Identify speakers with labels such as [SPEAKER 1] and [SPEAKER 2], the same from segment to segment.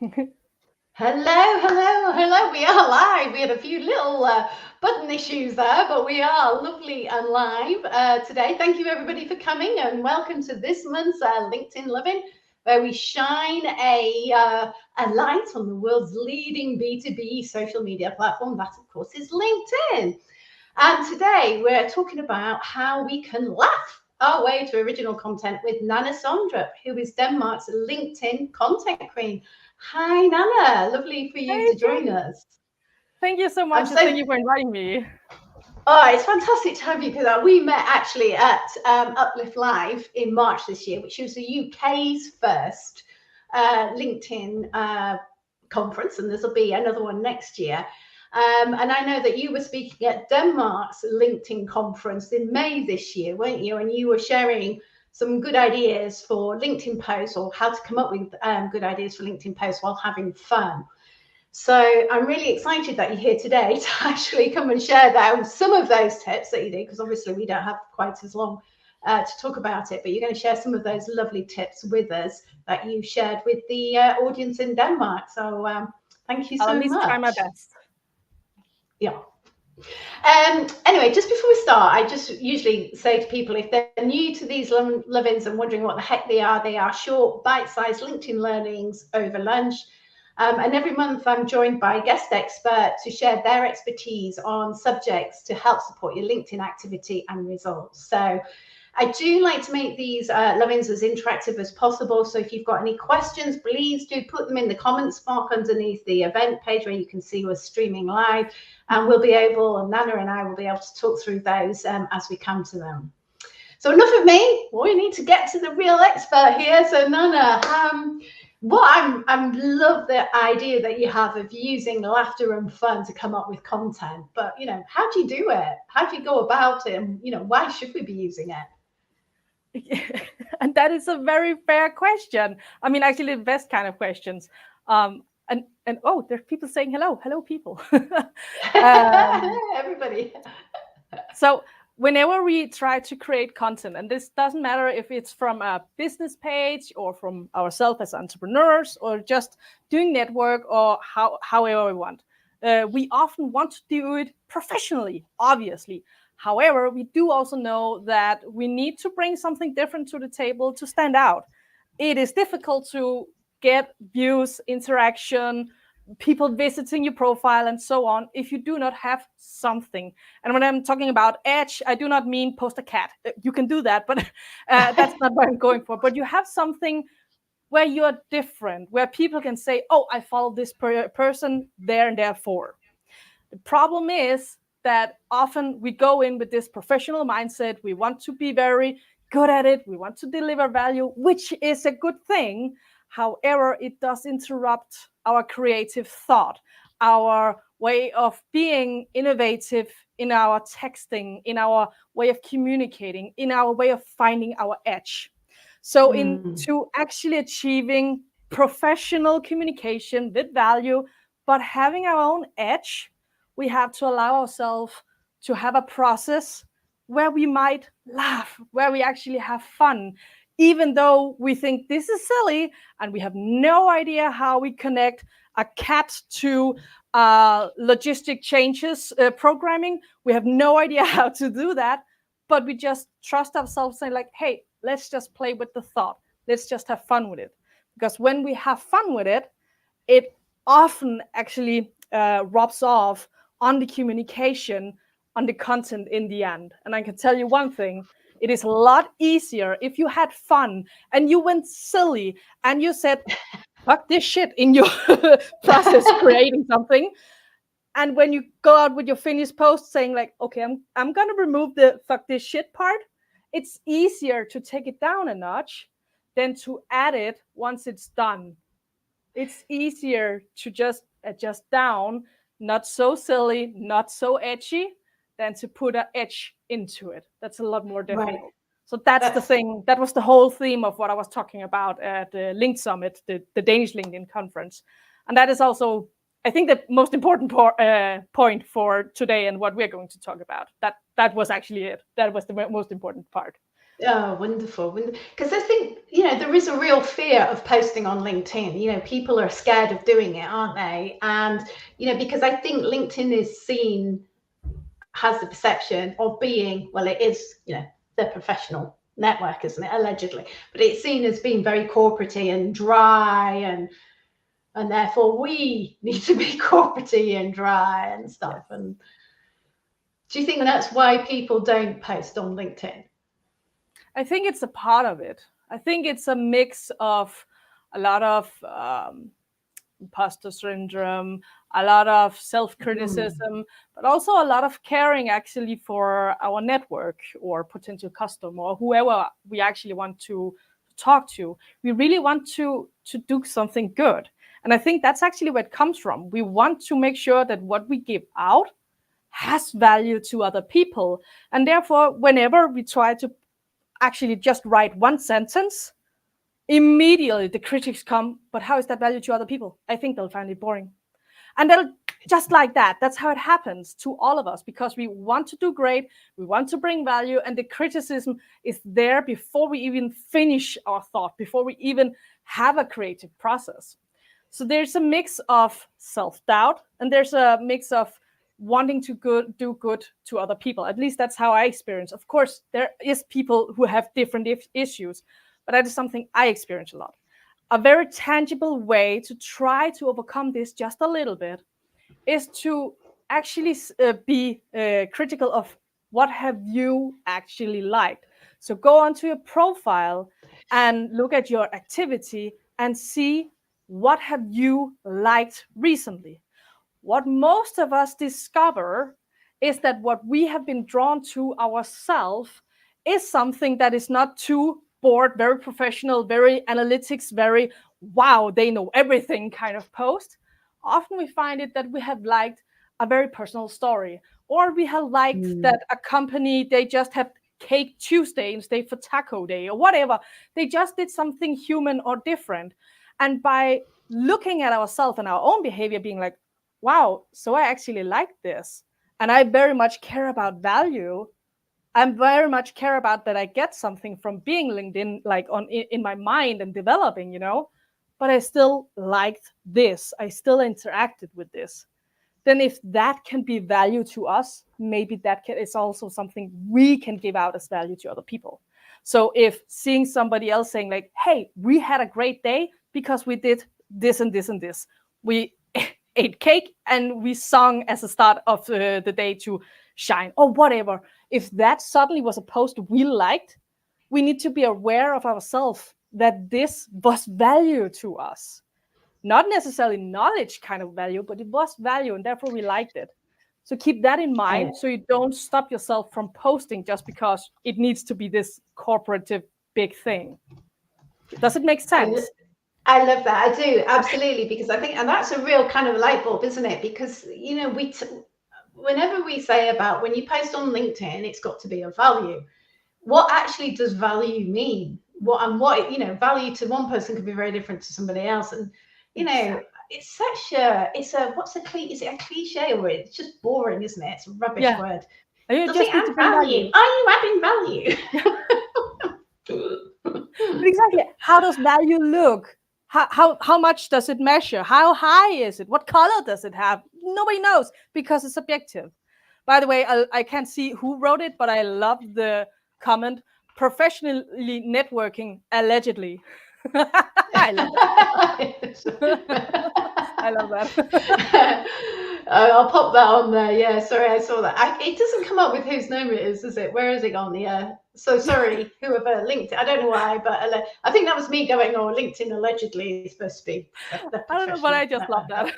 [SPEAKER 1] Hello, hello, hello. We are live. We had a few little button issues there, but we are lovely and live today. Thank you, everybody, for coming, and welcome to this month's LinkedIn Lovin', where we shine a light on the world's leading B2B social media platform. That, of course, is LinkedIn. And today we're talking about how we can laugh our way to original content with Nana Sondrup, who is Denmark's LinkedIn content queen. Hi, Nana. Lovely for you to join us.
[SPEAKER 2] Thank you so much, and thank you for inviting me.
[SPEAKER 1] Oh, it's fantastic to have you, because we met actually at Uplift Live in March this year, which was the UK's first LinkedIn conference, and there'll be another one next year. And I know that you were speaking at Denmark's LinkedIn conference in May this year, weren't you? And you were sharing some good ideas for LinkedIn posts, or how to come up with good ideas for LinkedIn posts while having fun. So I'm really excited that you're here today to actually come and share some of those tips that you do, because obviously we don't have quite as long to talk about it, but you're going to share some of those lovely tips with us that you shared with the audience in Denmark. So thank you so much.
[SPEAKER 2] I'll at least try my best.
[SPEAKER 1] Yeah. Anyway, just before we start, I just usually say to people, if they're new to these Lovins and wondering what the heck they are short, bite-sized LinkedIn learnings over lunch. And every month I'm joined by a guest expert to share their expertise on subjects to help support your LinkedIn activity and results. So I do like to make these Lovins as interactive as possible. So if you've got any questions, please do put them in the comments box underneath the event page where you can see we're streaming live. And we'll be able, and Nana and I will be able to talk through those as we come to them. So enough of me. We need to get to the real expert here. So Nana, I love the idea that you have of using laughter and fun to come up with content. But how do you do it? How do you go about it? And why should we be using
[SPEAKER 2] it? And that is a very fair question. I mean, actually, the best kind of questions. And oh, there's people saying hello, people.
[SPEAKER 1] Everybody.
[SPEAKER 2] So whenever we try to create content, and this doesn't matter if it's from a business page or from ourselves as entrepreneurs or just doing network or however we want, we often want to do it professionally, obviously. However, we do also know that we need to bring something different to the table to stand out. It is difficult to get views, interaction, people visiting your profile and so on if you do not have something. And when I'm talking about edge, I do not mean post a cat. You can do that, but that's not what I'm going for. But you have something where you're different, where people can say, oh, I follow this person there and therefore. The problem is that often we go in with this professional mindset. We want to be very good at it. We want to deliver value, which is a good thing. However, it does interrupt our creative thought, our way of being innovative in our texting, in our way of communicating, in our way of finding our edge. So into actually achieving professional communication with value, but having our own edge, we have to allow ourselves to have a process where we might laugh, where we actually have fun, even though we think this is silly and we have no idea how we connect a cat to logistic changes programming. We have no idea how to do that, but we just trust ourselves saying like, hey, let's just play with the thought. Let's just have fun with it. Because when we have fun with it, it often actually rubs off on the communication, on the content in the end. And I can tell you one thing, it is a lot easier if you had fun and you went silly and you said, fuck this shit in your process creating something. And when you go out with your finished post saying like, okay, I'm going to remove the fuck this shit part, it's easier to take it down a notch than to add it once it's done. It's easier to just adjust down, not so silly, not so edgy, than to put an edge into it. That's a lot more difficult. Right. So that's the thing. That was the whole theme of what I was talking about at the Link Summit, the Danish LinkedIn conference. And that is also, I think, the most important point for today and what we're going to talk about. That was actually it. That was the most important part.
[SPEAKER 1] Oh, wonderful. Because I think, there is a real fear of posting on LinkedIn. People are scared of doing it, aren't they? And, because I think LinkedIn has the perception of being, well, it is, the professional network, isn't it? Allegedly. But it's seen as being very corporate-y and dry, and therefore we need to be corporate-y and dry and stuff.
[SPEAKER 2] Yes.
[SPEAKER 1] And do you think that's why people don't post on LinkedIn?
[SPEAKER 2] I think it's a part of it. I think it's a mix of a lot of imposter syndrome, a lot of self-criticism, but also a lot of caring actually for our network or potential customer or whoever we actually want to talk to. We really want to do something good. And I think that's actually where it comes from. We want to make sure that what we give out has value to other people. And therefore, whenever we try to actually just write one sentence, immediately the critics come, but how is that value to other people? I think they'll find it boring. And they'll just like that. That's how it happens to all of us, because we want to do great, we want to bring value, and the criticism is there before we even finish our thought, before we even have a creative process. So there's a mix of self-doubt, and there's a mix of wanting to do good to other people. At least that's how I experience. Of course, there is people who have different issues, but that is something I experience a lot. A very tangible way to try to overcome this just a little bit is to actually be critical of what have you actually liked. So go onto your profile and look at your activity and see what have you liked recently. What most of us discover is that what we have been drawn to ourselves is something that is not too bored, very professional, very analytics, very wow, they know everything kind of post. Often we find it that we have liked a very personal story, or we have liked that a company, they just have Cake Tuesday instead for Taco Day or whatever. They just did something human or different. And by looking at ourselves and our own behavior, being like, wow, so I actually like this. And I very much care about value. I very much care about that I get something from being LinkedIn, like in my mind and developing, but I still liked this. I still interacted with this. Then if that can be value to us, maybe that is also something we can give out as value to other people. So if seeing somebody else saying like, hey, we had a great day because we did this and this and this. We ate cake and we sung as a start of the day to shine or whatever. If that suddenly was a post we liked, we need to be aware of ourselves that this was value to us. Not necessarily knowledge kind of value, but it was value and therefore we liked it. So keep that in mind so you don't stop yourself from posting just because it needs to be this corporative big thing. Does it make sense?
[SPEAKER 1] I love that. I do, absolutely, because I think, and that's a real kind of light bulb, isn't it? Because, whenever we say about when you post on LinkedIn, it's got to be of value. What actually does value mean? Value to one person could be very different to somebody else. And, it's is it a cliche or it's just boring, isn't it? It's a rubbish word. Does it add value? Are you adding value?
[SPEAKER 2] Exactly. How does value look? How much does it measure? How high is it? What color does it have? Nobody knows because it's subjective. By the way, I can't see who wrote it, but I love the comment, professionally networking allegedly. I love that. I love that.
[SPEAKER 1] I'll pop that on there. Yeah, sorry, I saw that. It doesn't come up with whose name it is, does it? Where is it gone? Yeah. So sorry, whoever linked it. I don't know why, but I think that was me going, oh, LinkedIn allegedly is supposed to be.
[SPEAKER 2] I don't know, but I just love that.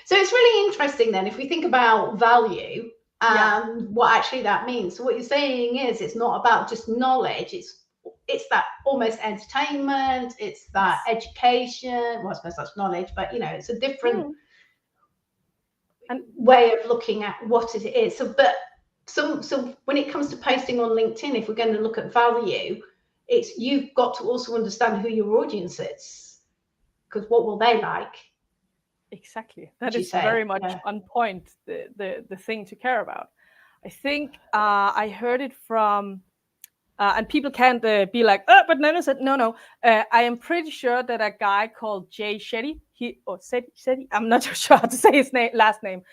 [SPEAKER 1] So it's really interesting then, if we think about value and what actually that means. So what you're saying is it's not about just knowledge, it's that almost entertainment, it's that education. Well, I suppose that's knowledge, but it's a different way of looking at what it is. So when it comes to posting on LinkedIn, if we're going to look at value, you've got to also understand who your audience is, because what will they like?
[SPEAKER 2] Exactly. That is very much on point, the thing to care about. I think I heard it from And people can't be like, oh, but Nana said, no. I am pretty sure that a guy called 𝐶𝐶, I'm not sure how to say his last name.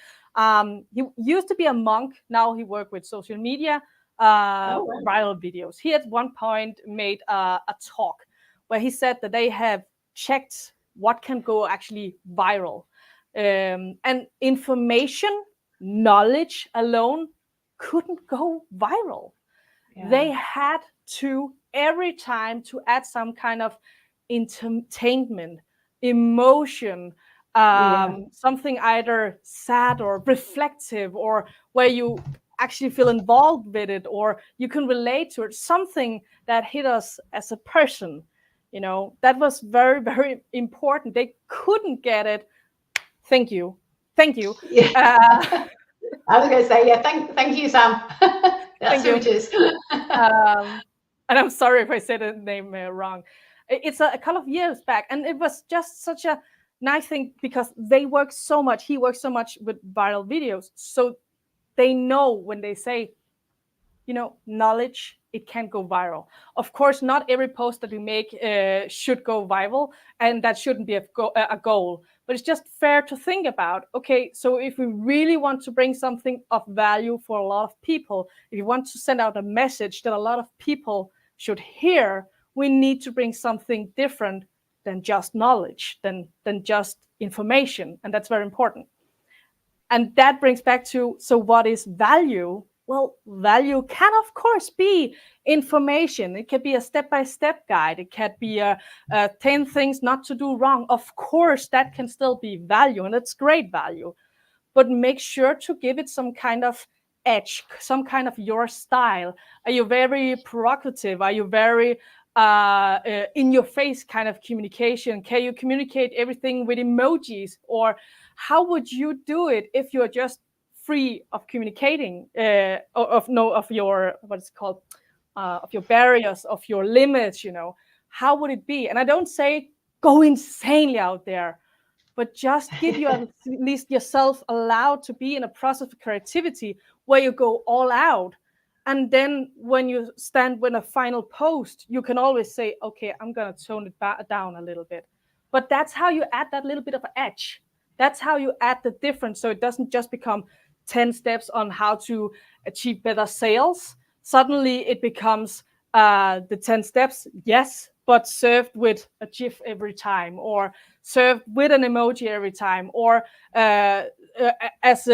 [SPEAKER 2] He used to be a monk. Now he worked with social media, viral videos. He at one point made a talk where he said that they have checked what can go actually viral. And information, knowledge alone couldn't go viral. Yeah. They had to, every time, to add some kind of entertainment, emotion, something either sad or reflective, or where you actually feel involved with it, or you can relate to it, something that hit us as a person. You know, that was very, very important. They couldn't get it. Thank you.
[SPEAKER 1] Yeah. I was going to say, yeah, thank you, Sam. That's who it is.
[SPEAKER 2] And I'm sorry if I said the name wrong. It's a couple of years back, and it was just such a nice thing because they work so much. He works so much with viral videos, so they know when they say, you know, knowledge, it can go viral. Of course, not every post that we make should go viral, and that shouldn't be a goal. But it's just fair to think about, okay, so if we really want to bring something of value for a lot of people, if you want to send out a message that a lot of people should hear, we need to bring something different than just knowledge, than just information. And that's very important. And that brings back to, so what is value? Well, value can, of course, be information. It can be a step-by-step guide. It can be 10 things not to do wrong. Of course, that can still be value, and it's great value. But make sure to give it some kind of edge, some kind of your style. Are you very provocative? Are you very in your face kind of communication? Can you communicate everything with emojis? Or how would you do it if you're just free of communicating, of your, what's it called, of your barriers, of your limits, you know? How would it be? And I don't say go insanely out there, but just give you at least yourself allowed to be in a process of creativity where you go all out. And then when you stand with a final post, you can always say, okay, I'm going to tone it down a little bit. But that's how you add that little bit of edge. That's how you add the difference. So it doesn't just become 10 steps on how to achieve better sales. Suddenly it becomes the 10 steps, yes, but served with a GIF every time, or served with an emoji every time, or as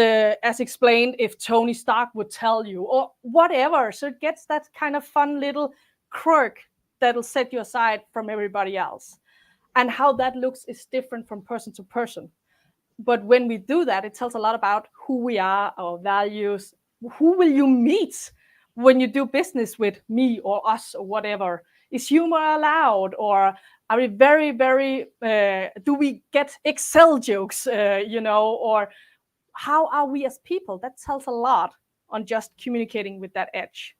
[SPEAKER 2] explained, if Tony Stark would tell you, or whatever. So it gets that kind of fun little quirk that'll set you aside from everybody else. And how that looks is different from person to person. But when we do that, it tells a lot about who we are, our values. Who will you meet when you do business with me or us or whatever? Is humor allowed? Or are we very, very, do we get Excel jokes, you know? Or how are we as people? That tells a lot on just communicating with that edge.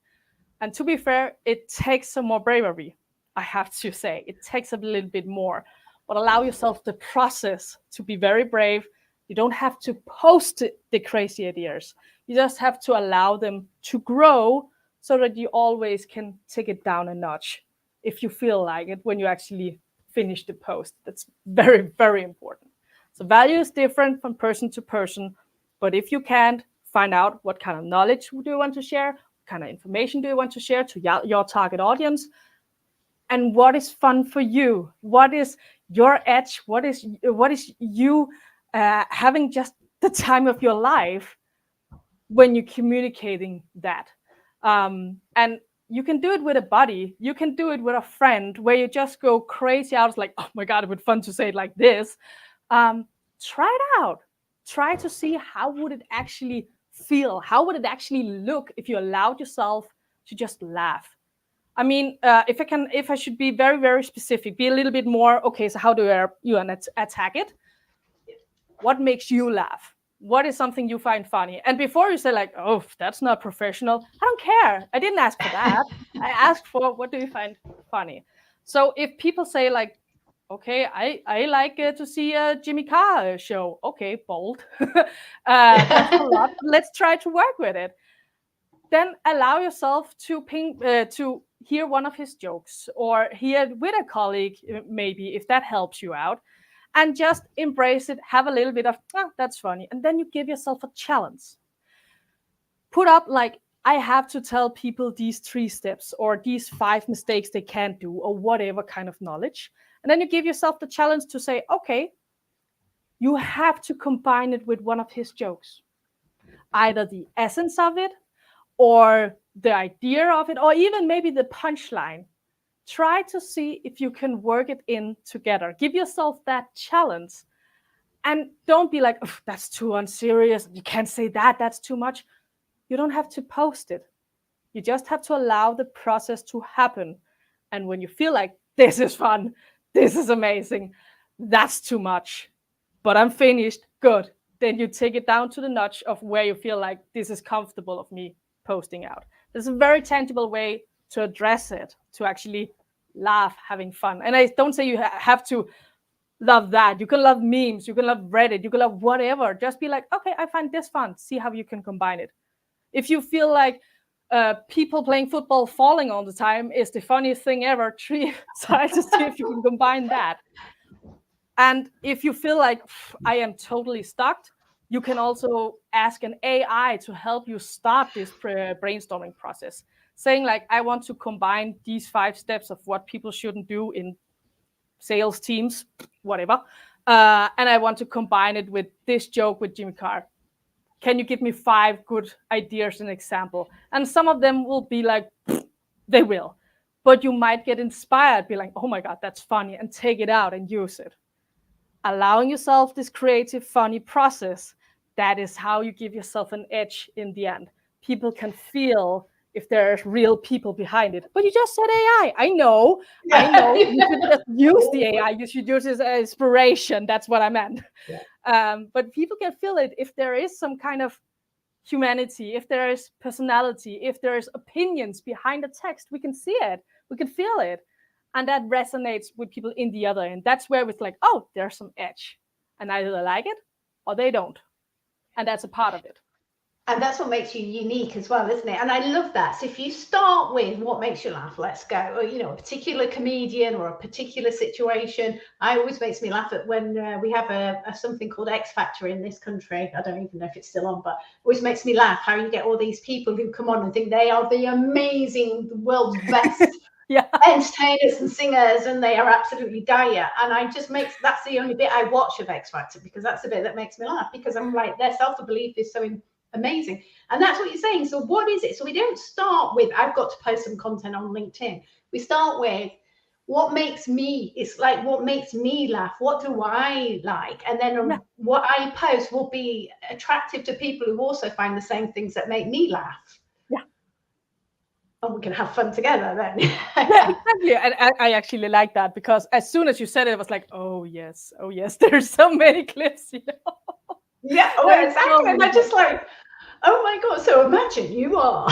[SPEAKER 2] And to be fair, it takes some more bravery, I have to say. It takes a little bit more. But allow yourself the process to be very brave. You don't have to post the crazy ideas. You just have to allow them to grow so that you always can take it down a notch if you feel like it when you actually finish the post. That's very, very important. So value is different from person to person. But if you can't, find out what kind of knowledge do you want to share, what kind of information do you want to share to your target audience, and what is fun for you? What is your edge? What is you having just the time of your life when you're communicating that? And you can do it with a buddy. You can do it with a friend where you just go crazy out. It's like, oh my God, it would be fun to say it like this. Try it out. Try to see how would it actually feel? How would it actually look if you allowed yourself to just laugh? I mean, if I should be very, very specific, be a little bit more, okay, so how do you attack it? What makes you laugh? What is something you find funny? And before you say like, oh, that's not professional, I don't care. I didn't ask for that. I asked for, what do you find funny? So if people say like, okay, I like to see a Jimmy Carr show. Okay, bold. That's a lot. Let's try to work with it. Then allow yourself to hear one of his jokes or hear with a colleague, maybe, if that helps you out, and just embrace it. Have a little bit of, oh, that's funny. And then you give yourself a challenge. Put up like, I have to tell people these 3 steps or these 5 mistakes they can't do or whatever kind of knowledge. And then you give yourself the challenge to say, okay, you have to combine it with one of his jokes. Either the essence of it or the idea of it, or even maybe the punchline. Try to see if you can work it in together. Give yourself that challenge. And don't be like, oh, that's too unserious. You can't say that. That's too much. You don't have to post it. You just have to allow the process to happen. And when you feel like this is fun, this is amazing, that's too much, but I'm finished, good. Then you take it down to the notch of where you feel like this is comfortable of me posting out. There's a very tangible way to address it, to actually laugh, having fun. And I don't say you have to love that. You can love memes, you can love Reddit, you can love whatever. Just be like, okay, I find this fun. See how you can combine it. If you feel like people playing football falling all the time is the funniest thing ever, try to see if you can combine that. And if you feel like I am totally stuck, you can also ask an AI to help you start this brainstorming process. Saying like, I want to combine these 5 steps of what people shouldn't do in sales teams, whatever. And I want to combine it with this joke with Jimmy Carr. Can you give me 5 good ideas and example? And some of them will be like, they will. But you might get inspired, be like, oh my God, that's funny, and take it out and use it. Allowing yourself this creative, funny process, that is how you give yourself an edge in the end. People can feel if there's real people behind it. But you just said AI. I know. You should just use the AI. You should use it as inspiration. That's what I meant. Yeah. But people can feel it if there is some kind of humanity, if there is personality, if there is opinions behind the text. We can see it. We can feel it. And that resonates with people in the other end. That's where it's like, oh, there's some edge. And either they like it or they don't. And that's a part of it.
[SPEAKER 1] And that's what makes you unique as well, isn't it? And I love that. So if you start with what makes you laugh, let's go, or, you know, a particular comedian or a particular situation. I always makes me laugh at when we have a something called 𝐓𝐡𝐞 in this country. I don't even know if it's still on, but always makes me laugh how you get all these people who come on and think they are the amazing, the world's best entertainers and singers, and they are absolutely dire. And that's the only bit I watch of 𝐓𝐡𝐞, because that's the bit that makes me laugh, because I'm like, their self-belief is so amazing. And that's what you're saying. So what is it? So we don't start with, I've got to post some content on LinkedIn. We start with what makes me, it's like, what makes me laugh? What do I like? And then what I post will be attractive to people who also find the same things that make me laugh. Yeah. And we can have fun together then.
[SPEAKER 2] Yeah, exactly. And I actually like that, because as soon as you said it, I was like, oh yes, there's so many clips, you know.
[SPEAKER 1] Yeah, exactly. And I'm just like, oh my God. So imagine you are.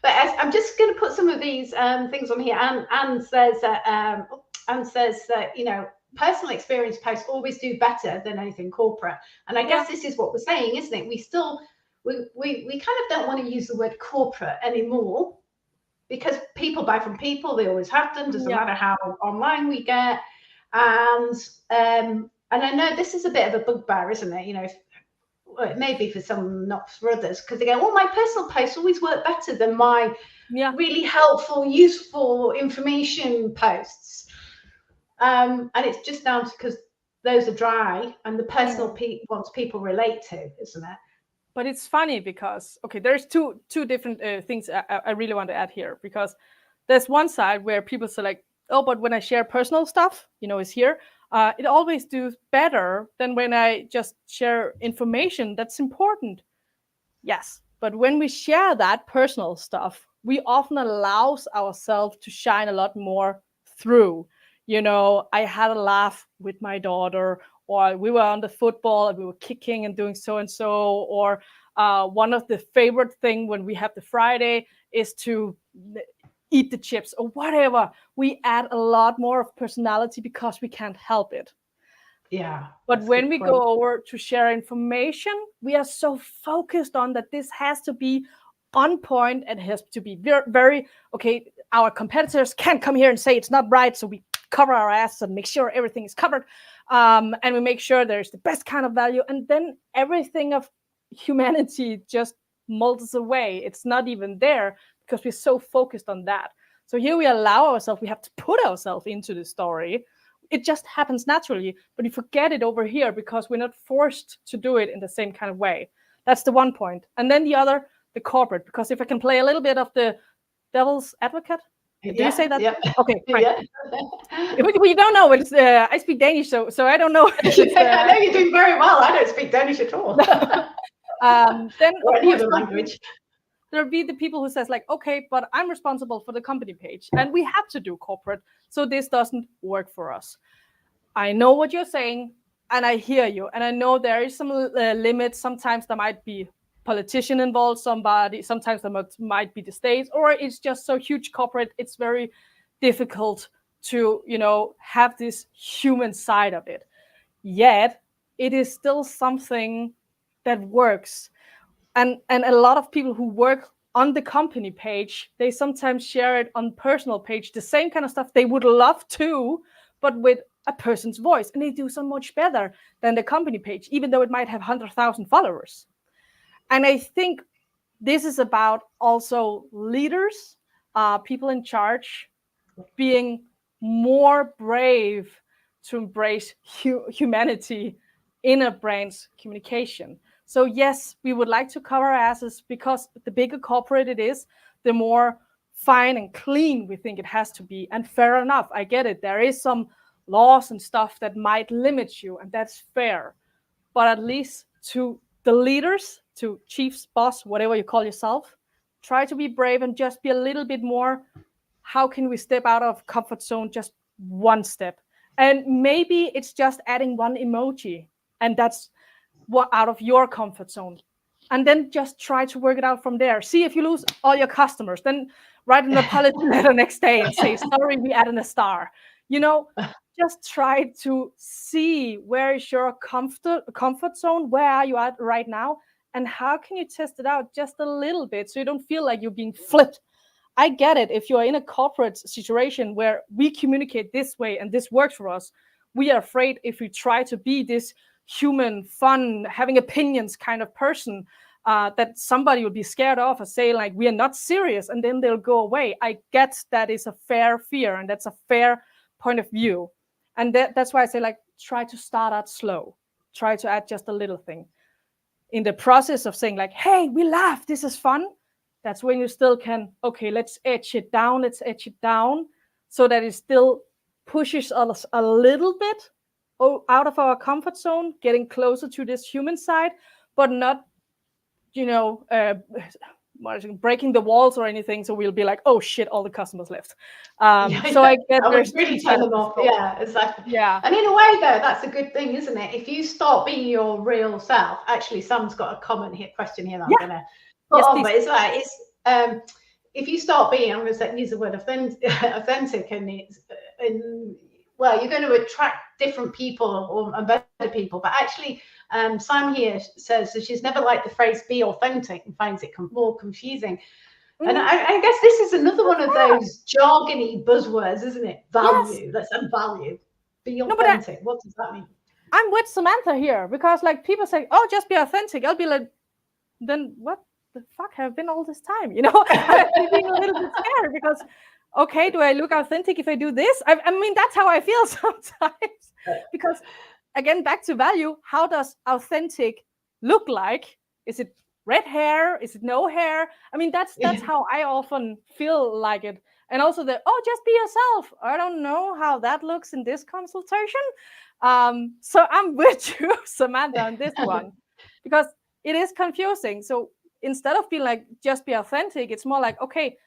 [SPEAKER 1] But I'm just going to put some of these things on here. Anne says that, you know, personal experience posts always do better than anything corporate. And I guess this is what we're saying, isn't it? We kind of don't want to use the word corporate anymore, because people buy from people. They always have done. Doesn't matter how online we get. And I know this is a bit of a bugbear, isn't it? You know, it may be for some, not for others, because they go, oh, my personal posts always work better than my really helpful, useful information posts. And it's just down to, because those are dry, and the personal ones people relate to, isn't it?
[SPEAKER 2] But it's funny because, okay, there's two different things I really want to add here, because there's one side where people say like, oh, but when I share personal stuff, you know, is here. It always does better than when I just share information that's important. Yes, but when we share that personal stuff, we often allow ourselves to shine a lot more through. You know, I had a laugh with my daughter, or we were on the football and we were kicking and doing so and so, or one of the favorite thing when we have the Friday is to eat the chips or whatever. We add a lot more of personality because we can't help it.
[SPEAKER 1] Yeah.
[SPEAKER 2] But when we go over to share information, we are so focused on that this has to be on point and has to be very, very, okay, our competitors can't come here and say it's not right, so we cover our ass and make sure everything is covered, and we make sure there's the best kind of value, and then everything of humanity just molds away. It's not even there because we're so focused on that. So here we allow ourselves, we have to put ourselves into the story. It just happens naturally, but we forget it over here because we're not forced to do it in the same kind of way. That's the one point. And then the other, the corporate, because if I can play a little bit of the devil's advocate. Do you say that?
[SPEAKER 1] Yeah.
[SPEAKER 2] Okay, fine. You don't know. It's, I speak Danish, so I don't know.
[SPEAKER 1] I know you're doing very well. I don't speak Danish at all.
[SPEAKER 2] Then
[SPEAKER 1] or any other language.
[SPEAKER 2] There'll be the people who says like, okay, but I'm responsible for the company page and we have to do corporate, so this doesn't work for us. I know what you're saying and I hear you, and I know there is some limits. Sometimes there might be politician involved, sometimes there might be the state, or it's just so huge corporate, it's very difficult to, you know, have this human side of it. Yet it is still something that works. And a lot of people who work on the company page, they sometimes share it on personal page, the same kind of stuff they would love to, but with a person's voice, and they do so much better than the company page, even though it might have 100,000 followers. And I think this is about also leaders, people in charge, being more brave to embrace humanity in a brand's communication. So yes, we would like to cover our asses because the bigger corporate it is, the more fine and clean we think it has to be. And fair enough, I get it. There is some laws and stuff that might limit you, and that's fair. But at least to the leaders, to chiefs, boss, whatever you call yourself, try to be brave and just be a little bit more, how can we step out of comfort zone just one step? And maybe it's just adding one emoji, and that's what out of your comfort zone. And then just try to work it out from there. See if you lose all your customers, then write an apology letter next day and say, sorry, we added a star. You know, just try to see where is your comfort zone, where are you at right now, and how can you test it out just a little bit so you don't feel like you're being flipped. I get it. If you're in a corporate situation where we communicate this way and this works for us, we are afraid if we try to be this human, fun, having opinions kind of person, that somebody will be scared off or say like, we are not serious, and then they'll go away. I get that is a fair fear, and that's a fair point of view. And that's why I say like, try to start out slow. Try to add just a little thing. In the process of saying like, hey, we laugh, this is fun, that's when you still can, okay, let's edge it down so that it still pushes us a little bit out of our comfort zone, getting closer to this human side, but not, you know, breaking the walls or anything. So we'll be like, oh shit, all the customers left. So I get there's
[SPEAKER 1] really turn them off. Yeah, exactly.
[SPEAKER 2] Yeah.
[SPEAKER 1] And in a way, though, that's a good thing, isn't it? If you start being your real self. Actually, Sam's got a question here that I'm gonna put on, but it's like if you start being, I'm going to use the word authentic, and well, you're going to attract different people and better people. But actually, Sam here says that she's never liked the phrase "be authentic" and finds it more confusing. And I guess this is another one of those jargony buzzwords, isn't it? Value. Yes. Let's add value. Be authentic. What does that mean?
[SPEAKER 2] I'm with Samantha here because, like, people say, "Oh, just be authentic." I'll be like, "Then what the fuck have been all this time?" You know, I'm being a little bit scared because, okay, do I look authentic if I do this? I mean, that's how I feel sometimes. Because, again, back to value. How does authentic look like? Is it red hair? Is it no hair? I mean, that's how I often feel like it. And also just be yourself. I don't know how that looks in this consultation. So I'm with you, Samantha, on this one, because it is confusing. So instead of being like, just be authentic, it's more like, okay,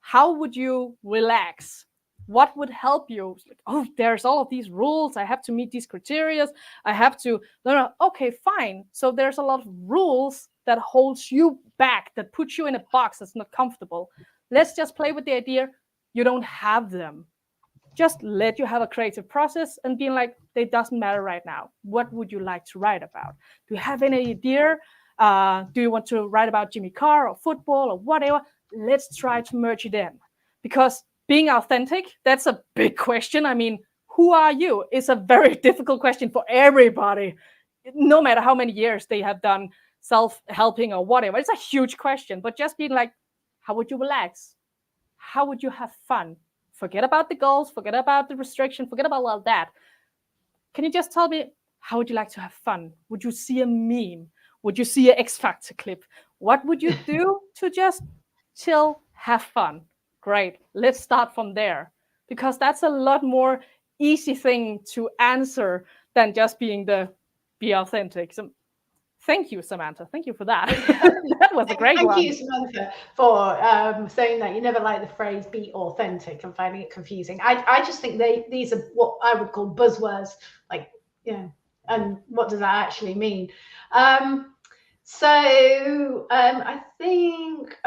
[SPEAKER 2] how would you relax? What would help you? Like, oh, there's all of these rules. I have to meet these criteria. I have to, no, okay, fine. So there's a lot of rules that holds you back, that puts you in a box that's not comfortable. Let's just play with the idea. You don't have them. Just let you have a creative process and being like, it doesn't matter right now. What would you like to write about? Do you have any idea? Do you want to write about Jimmy Carr or football or whatever? Let's try to merge it in. Because being authentic, that's a big question. I mean, who are you? It's a very difficult question for everybody, no matter how many years they have done self-helping or whatever. It's a huge question, but just being like, how would you relax? How would you have fun? Forget about the goals, forget about the restriction, forget about all that. Can you just tell me, how would you like to have fun? Would you see a meme? Would you see an 𝐓𝐴 clip? What would you do to just chill, have fun? Great. Let's start from there, because that's a lot more easy thing to answer than just being be authentic. So thank you, Samantha. Thank you for that. That was a great one.
[SPEAKER 1] Thank you, Samantha, for saying that you never like the phrase "be authentic" and finding it confusing. I just think these are what I would call buzzwords, like, yeah. And what does that actually mean? I think.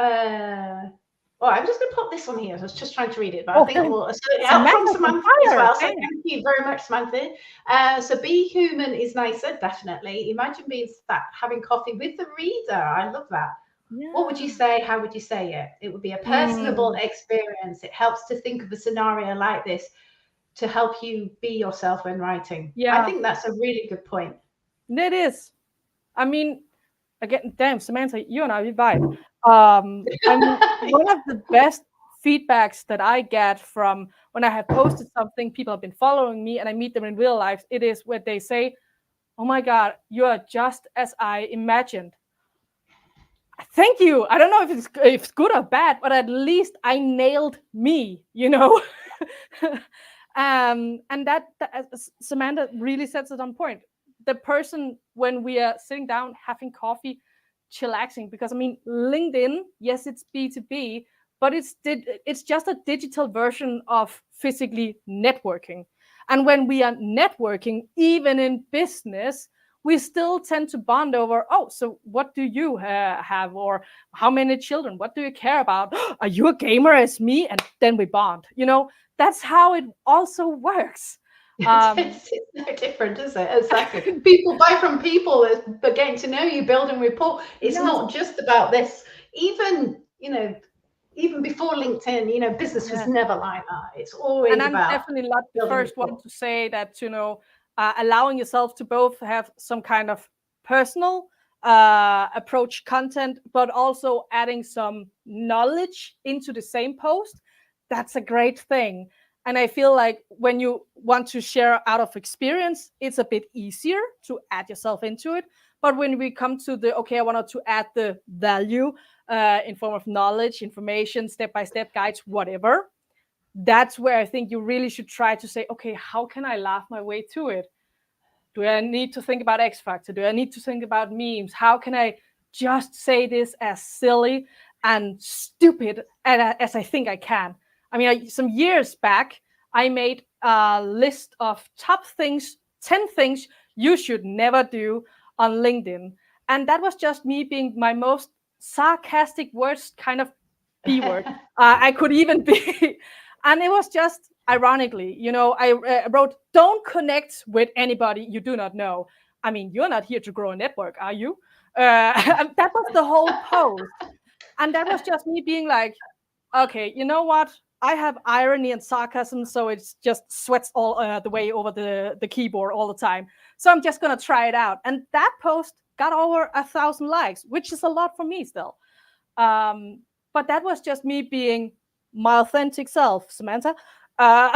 [SPEAKER 1] Oh, I'm just going to pop this on here. I was just trying to read it, but I think we'll help from Samantha as well. So thank you very much, Samantha. So be human is nicer, definitely. Imagine being sat having coffee with the reader. I love that. Yeah. What would you say? How would you say it? It would be a personable experience. It helps to think of a scenario like this to help you be yourself when writing. Yeah, I think that's a really good point.
[SPEAKER 2] It is. I mean, again, damn, Samantha, you and I, we vibe. I mean, one of the best feedbacks that I get from when I have posted something, people have been following me and I meet them in real life, it is where they say, oh my God, you are just as I imagined. Thank you. I don't know if it's good or bad, but at least I nailed me, you know? And that Samantha really sets it on point. The person, when we are sitting down, having coffee, chillaxing, because I mean, LinkedIn, yes, it's B2B, but it's just a digital version of physically networking. And when we are networking, even in business, we still tend to bond over, oh, so what do you have? Or how many children? What do you care about? Are you a gamer as me? And then we bond. You know, that's how it also works.
[SPEAKER 1] It's no different, is it? Exactly. People buy from people, but getting to know you, building rapport. It's not just about this. Even, you know, even before LinkedIn, you know, business was never like that. It's always about.
[SPEAKER 2] And I'm definitely not the first one to say that, you know, allowing yourself to both have some kind of personal approach content, but also adding some knowledge into the same post. That's a great thing. And I feel like when you want to share out of experience, it's a bit easier to add yourself into it. But when we come to okay, I wanted to add the value in form of knowledge, information, step-by-step guides, whatever, that's where I think you really should try to say, okay, how can I laugh my way to it? Do I need to think about X Factor? Do I need to think about memes? How can I just say this as silly and stupid as I think I can? I mean, some years back, I made a list of top things, 10 things you should never do on LinkedIn. And that was just me being my most sarcastic, worst kind of B word I could even be. And it was just ironically, you know, I wrote, don't connect with anybody you do not know. I mean, you're not here to grow a network, are you? And that was the whole post. And that was just me being like, okay, you know what? I have irony and sarcasm, so it just sweats all the way over the keyboard all the time. So I'm just going to try it out. And that post got over 1,000 likes, which is a lot for me still. But that was just me being my authentic self, Samantha. And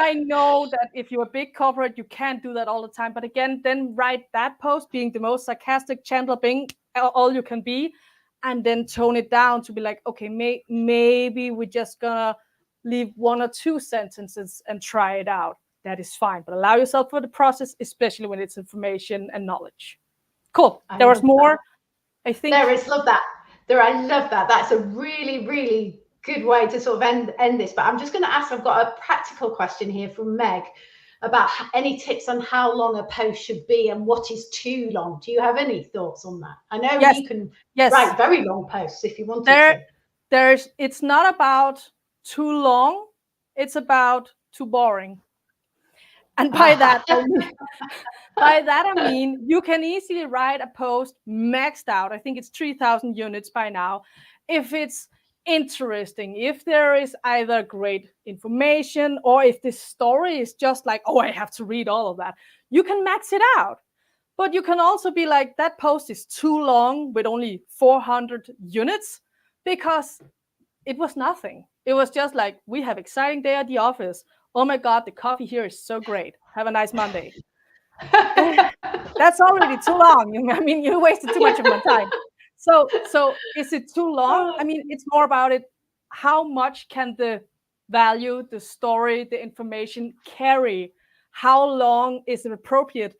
[SPEAKER 2] I know that if you're a big corporate, you can't do that all the time. But again, then write that post being the most sarcastic Chandler Bing, all you can be, and then tone it down to be like, okay, maybe we're just gonna leave 1 or 2 sentences and try it out. That is fine, but allow yourself for the process, especially when it's information and knowledge. Cool. There was more. I think
[SPEAKER 1] there is. Love that. I love that. That's a really, really good way to sort of end this. But I'm just going to ask. I've got a practical question here from Meg about any tips on how long a post should be and what is too long. Do you have any thoughts on that? I know you can write very long posts if you want to.
[SPEAKER 2] It's not about too long. It's about too boring. And by that, I mean, you can easily write a post maxed out. I think it's 3,000 units by now if it's interesting, if there is either great information or if this story is just like, oh, I have to read all of that, you can max it out. But you can also be like, that post is too long with only 400 units, because it was nothing. It was just like, we have exciting day at the office. Oh my God, the coffee here is so great. Have a nice Monday. That's already too long. I mean, you wasted too much of my time. So is it too long? I mean, it's more about it. How much can the value, the story, the information carry? How long is it appropriate?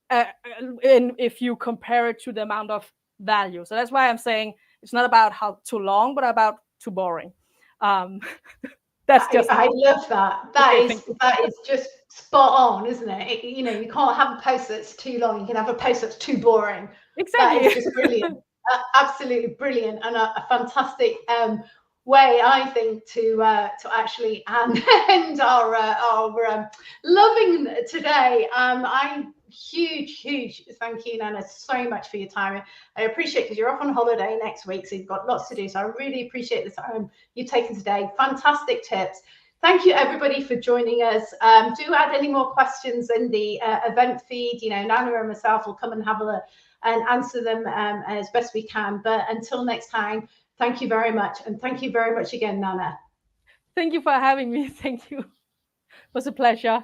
[SPEAKER 2] If you compare it to the amount of value. So that's why I'm saying it's not about how too long, but about too boring. That's just.
[SPEAKER 1] I love that. That is just spot on, isn't it? You know, you can't have a post that's too long. You can have a post that's too boring.
[SPEAKER 2] Exactly.
[SPEAKER 1] That is just brilliant. Absolutely brilliant, and a fantastic way, I think, to actually end our loving today. I'm huge thank you, Nana, so much for your time. I appreciate, because you're off on holiday next week, so you've got lots to do. So I really appreciate the time you've taken today. Fantastic tips. Thank you, everybody, for joining us. Do add any more questions in the event feed. You know, Nana and myself will come and have a look and answer them as best we can. But until next time, thank you very much. And thank you very much again, Nana.
[SPEAKER 2] Thank you for having me. Thank you. It was a pleasure.